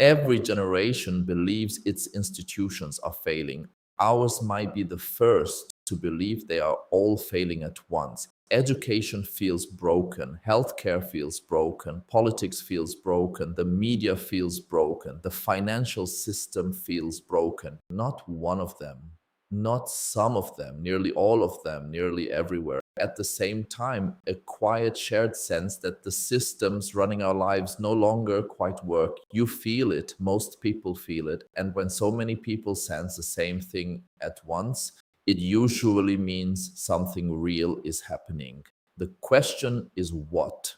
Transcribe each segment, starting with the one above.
Every generation believes its institutions are failing. Ours might be the first to believe they are all failing at once. Education feels broken, healthcare feels broken, politics feels broken, the media feels broken, the financial system feels broken. Not one of them, not some of them, nearly all of them, nearly everywhere. At the same time, a quiet shared sense that the systems running our lives no longer quite work. You feel it, most people feel it. And when so many people sense the same thing at once, it usually means something real is happening. The question is what?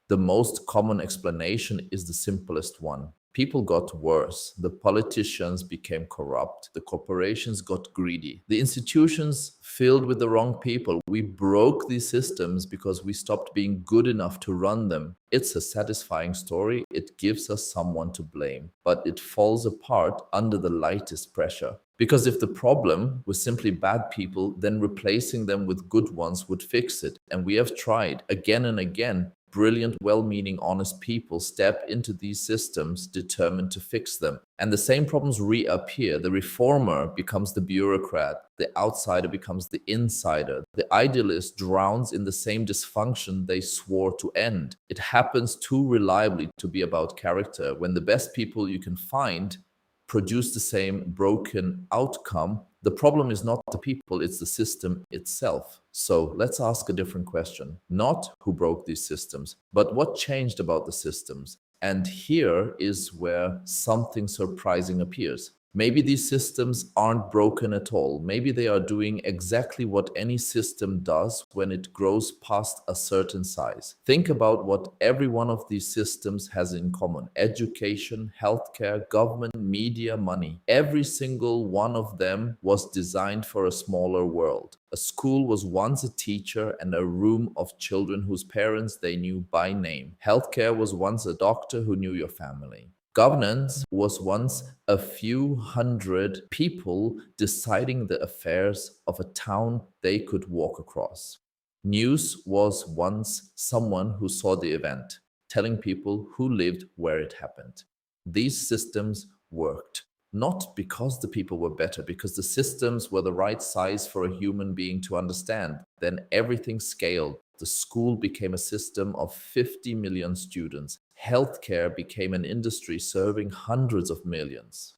The most common explanation is the simplest one. People got worse. The politicians became corrupt. The corporations got greedy. The institutions filled with the wrong people. We broke these systems because we stopped being good enough to run them. It's a satisfying story. It gives us someone to blame, but it falls apart under the lightest pressure. Because if the problem was simply bad people, then replacing them with good ones would fix it. And we have tried again and again. Brilliant, well meaning, honest people step into these systems determined to fix them. And the same problems reappear. The reformer becomes the bureaucrat, the outsider becomes the insider, the idealist drowns in the same dysfunction they swore to end. It happens too reliably to be about character. When the best people you can find produce the same broken outcome, the problem is not the people, it's the system itself. So let's ask a different question. Not who broke these systems, but what changed about the systems. And here is where something surprising appears. Maybe these systems aren't broken at all. Maybe they are doing exactly what any system does when it grows past a certain size. Think about what every one of these systems has in common: education, healthcare, government, media, money. Every single one of them was designed for a smaller world. A school was once a teacher and a room of children whose parents they knew by name. Healthcare was once a doctor who knew your family. Governance was once a few hundred people deciding the affairs of a town they could walk across. News was once someone who saw the event, telling people who lived where it happened. These systems worked, not because the people were better, because the systems were the right size for a human being to understand. Then everything scaled. The school became a system of 50 million students. Healthcare became an industry serving hundreds of millions.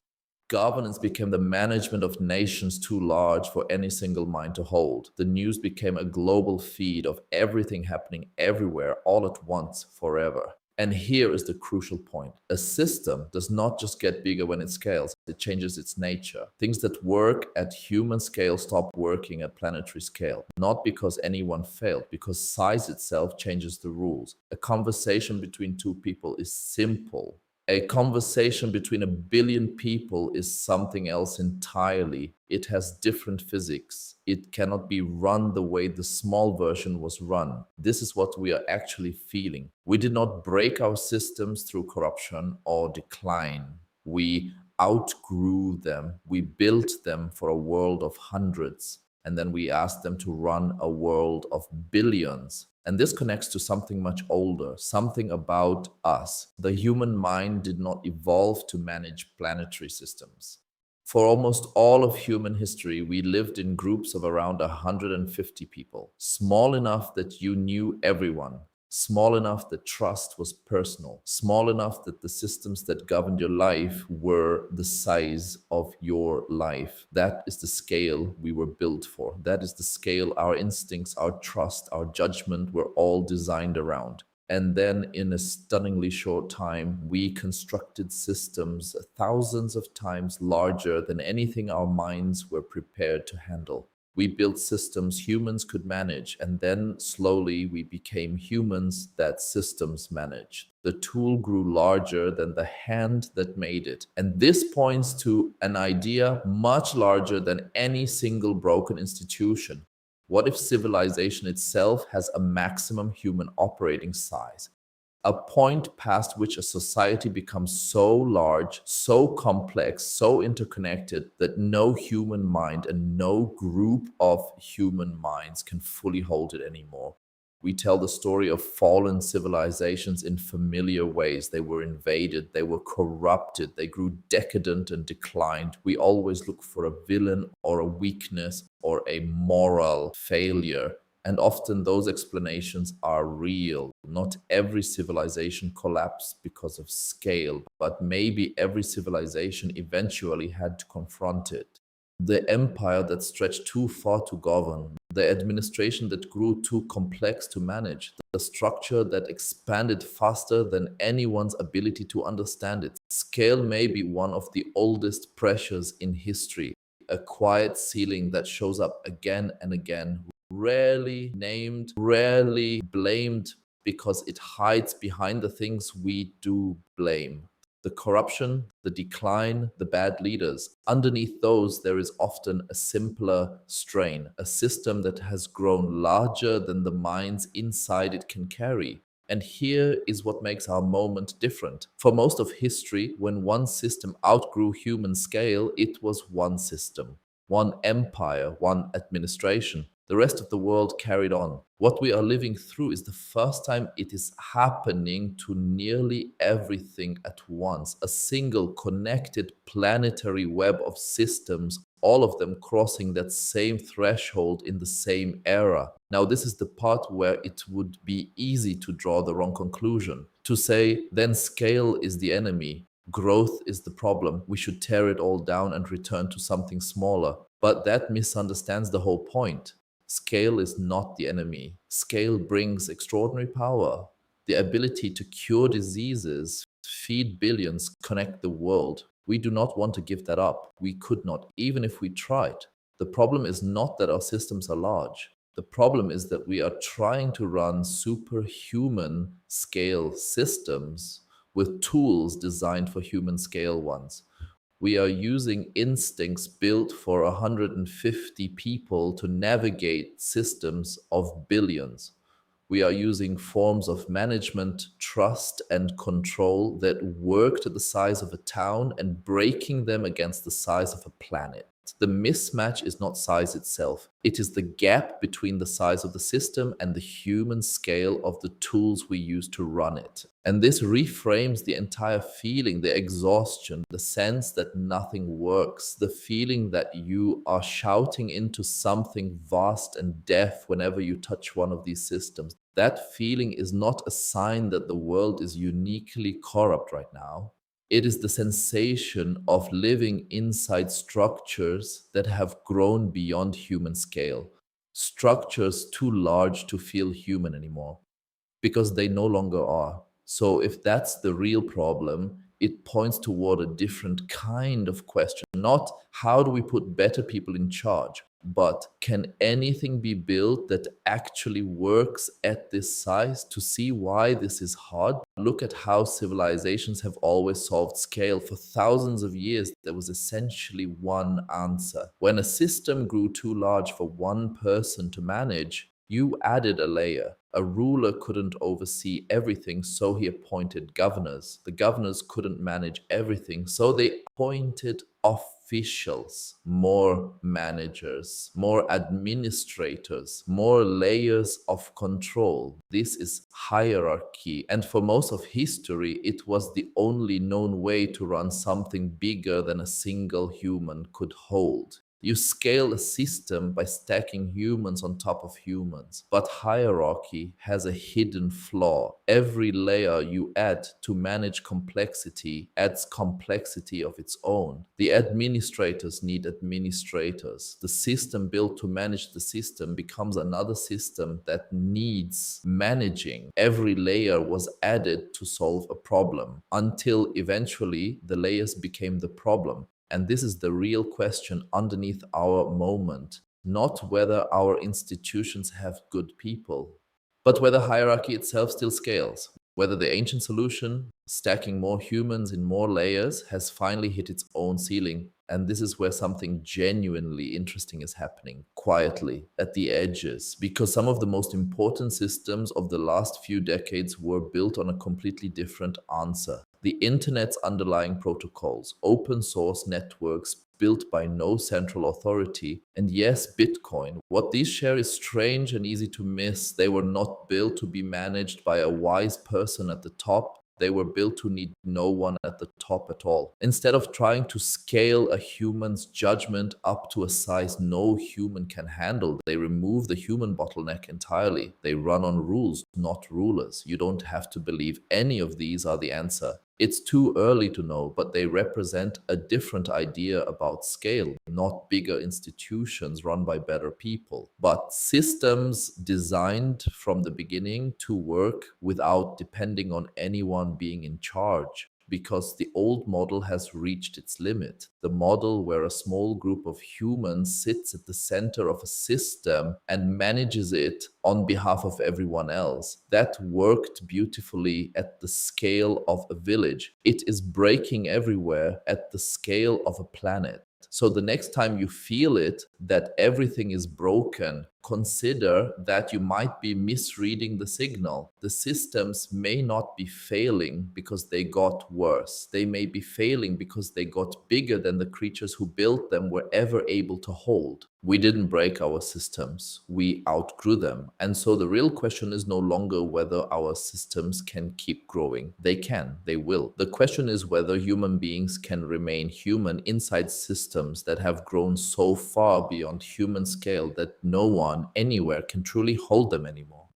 Governance became the management of nations too large for any single mind to hold. The news became a global feed of everything happening everywhere, all at once, forever. And here is the crucial point. A system does not just get bigger when it scales, it changes its nature. Things that work at human scale stop working at planetary scale. Not because anyone failed, because size itself changes the rules. A conversation between two people is simple. A conversation between a billion people is something else entirely. It has different physics. It cannot be run the way the small version was run. This is what we are actually feeling. We did not break our systems through corruption or decline. We outgrew them. We built them for a world of hundreds. And then we asked them to run a world of billions. And this connects to something much older, something about us. The human mind did not evolve to manage planetary systems. For almost all of human history, we lived in groups of around 150 people, small enough that you knew everyone, small enough that trust was personal, small enough that the systems that governed your life were the size of your life. That is the scale we were built for. That is the scale our instincts, our trust, our judgment were all designed around. And then in a stunningly short time, we constructed systems thousands of times larger than anything our minds were prepared to handle. We built systems humans could manage, and then slowly we became humans that systems manage. The tool grew larger than the hand that made it. And this points to an idea much larger than any single broken institution. What if civilization itself has a maximum human operating size? A point past which a society becomes so large, so complex, so interconnected that no human mind and no group of human minds can fully hold it anymore. We tell the story of fallen civilizations in familiar ways. They were invaded, they were corrupted, they grew decadent and declined. We always look for a villain or a weakness or a moral failure. And often those explanations are real. Not every civilization collapsed because of scale, but maybe every civilization eventually had to confront it. The empire that stretched too far to govern, the administration that grew too complex to manage, the structure that expanded faster than anyone's ability to understand it. Scale may be one of the oldest pressures in history, a quiet ceiling that shows up again and again, rarely named, rarely blamed, because it hides behind the things we do blame: the corruption, the decline, the bad leaders. Underneath those, there is often a simpler strain, a system that has grown larger than the minds inside it can carry. And here is what makes our moment different. For most of history, when one system outgrew human scale, it was one system, one empire, one administration. The rest of the world carried on. What we are living through is the first time it is happening to nearly everything at once. A single connected planetary web of systems, all of them crossing that same threshold in the same era. Now, this is the part where it would be easy to draw the wrong conclusion. To say, then scale is the enemy, growth is the problem, we should tear it all down and return to something smaller. But that misunderstands the whole point. Scale is not the enemy. Scale brings extraordinary power, the ability to cure diseases, feed billions, connect the world. We do not want to give that up. We could not, even if we tried. The problem is not that our systems are large. The problem is that we are trying to run superhuman scale systems with tools designed for human scale ones. We are using instincts built for 150 people to navigate systems of billions. We are using forms of management, trust, and control that work to the size of a town and breaking them against the size of a planet. The mismatch is not size itself. It is the gap between the size of the system and the human scale of the tools we use to run it. And this reframes the entire feeling, the exhaustion, the sense that nothing works, the feeling that you are shouting into something vast and deaf whenever you touch one of these systems. That feeling is not a sign that the world is uniquely corrupt right now. It is the sensation of living inside structures that have grown beyond human scale, structures too large to feel human anymore, because they no longer are. So, if that's the real problem, it points toward a different kind of question. Not how do we put better people in charge, but can anything be built that actually works at this size? To see why this is hard, look at how civilizations have always solved scale. For thousands of years, there was essentially one answer. When a system grew too large for one person to manage, you added a layer. A ruler couldn't oversee everything, so he appointed governors. The governors couldn't manage everything, so they appointed officials, more managers, more administrators, more layers of control. This is hierarchy. And for most of history, it was the only known way to run something bigger than a single human could hold. You scale a system by stacking humans on top of humans. But hierarchy has a hidden flaw. Every layer you add to manage complexity adds complexity of its own. The administrators need administrators. The system built to manage the system becomes another system that needs managing. Every layer was added to solve a problem until eventually the layers became the problem. And this is the real question underneath our moment, not whether our institutions have good people, but whether hierarchy itself still scales, whether the ancient solution, stacking more humans in more layers, has finally hit its own ceiling. And this is where something genuinely interesting is happening, quietly, at the edges, because some of the most important systems of the last few decades were built on a completely different answer. The internet's underlying protocols, open source networks, built by no central authority. And yes, Bitcoin. What these share is strange and easy to miss. They were not built to be managed by a wise person at the top. They were built to need no one at the top at all. Instead of trying to scale a human's judgment up to a size no human can handle, they remove the human bottleneck entirely. They run on rules, not rulers. You don't have to believe any of these are the answer. It's too early to know, but they represent a different idea about scale, not bigger institutions run by better people, but systems designed from the beginning to work without depending on anyone being in charge. Because the old model has reached its limit. The model where a small group of humans sits at the center of a system and manages it on behalf of everyone else. That worked beautifully at the scale of a village. It is breaking everywhere at the scale of a planet. So the next time you feel it, that everything is broken, consider that you might be misreading the signal. The systems may not be failing because they got worse. They may be failing because they got bigger than the creatures who built them were ever able to hold. We didn't break our systems, we outgrew them. And so the real question is no longer whether our systems can keep growing. They can, they will. The question is whether human beings can remain human inside systems that have grown so far beyond human scale that no one anywhere can truly hold them anymore.